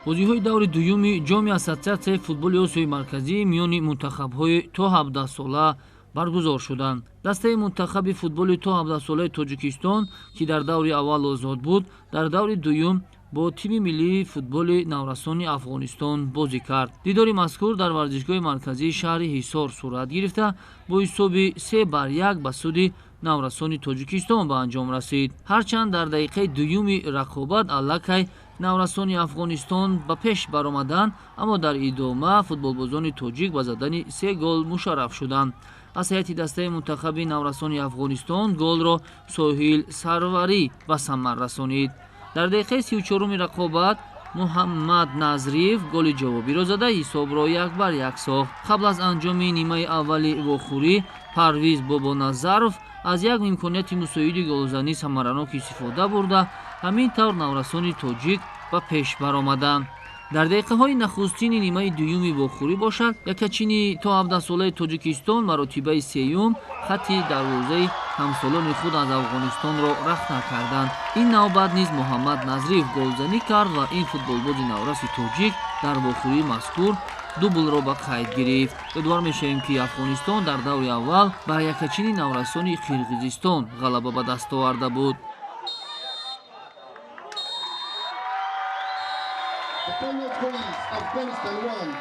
бозиҳои даври дуюми ҷоми ассотсиатсияи футболи Осиёи марказӣ миёни мунтахабҳои то 17-сола баргузор шуданд. Дастаи мунтахаби футболи то 17-солаи Тоҷикистон, ки дар даври аввал озод буд, дар даври дуюм бо тими миллии футболи наврасони Афғонистон бозӣ кард. Дидори мазкур дар варзишгоҳи марказии шаҳри Ҳисор сурат гирифта, бо ҳисоби 3-1 ба суди наврасони Тоҷикистон ба анҷом расид. Ҳарчанд дар дақиқаи дуюми рақобат аллакай наврасони Афғонистон ба пеш баромаданд, аммо дар идома футболбозони тоҷик ба задани 3 гол мушарраф шуданд. аз ҳайати дастаи мунтахаби наврасони Афғонистон голро Соҳил Сарварӣ ба самар расонид. дар дақиқаи 34-уми рақобат Муҳаммад Назриев голи ҷавобиро зада ҳисобро 1-1 сохт. қабл аз анҷоми нимаи аввали вохӯрӣ Парвиз Бобоназаров аз як имконияти мусоиди голзанӣ самаранок истифода бурда, ҳамин тавр наврасони тоҷик ба пеш баромаданд. дар дақиқаҳои нахустини нимаи дуюми вохӯрӣ бошад, якачини то 17-солаи Тоҷикистон маротибаи сеюм хатти дарвозаи ҳамсолони худ аз Афғонистонро рахна карданд. ин навбат низ Муҳаммад Назриев голзанӣ кард ва ин футболбози навраси тоҷик дар вохӯрии мазкур дублро ба қайд гирифт. ёдовар мешавем, ки Афғонистон дар даври аввал бар якачини наврасони Қирғизистон ғалаба ба даст оварда буд. The final points, Afghanistan 1.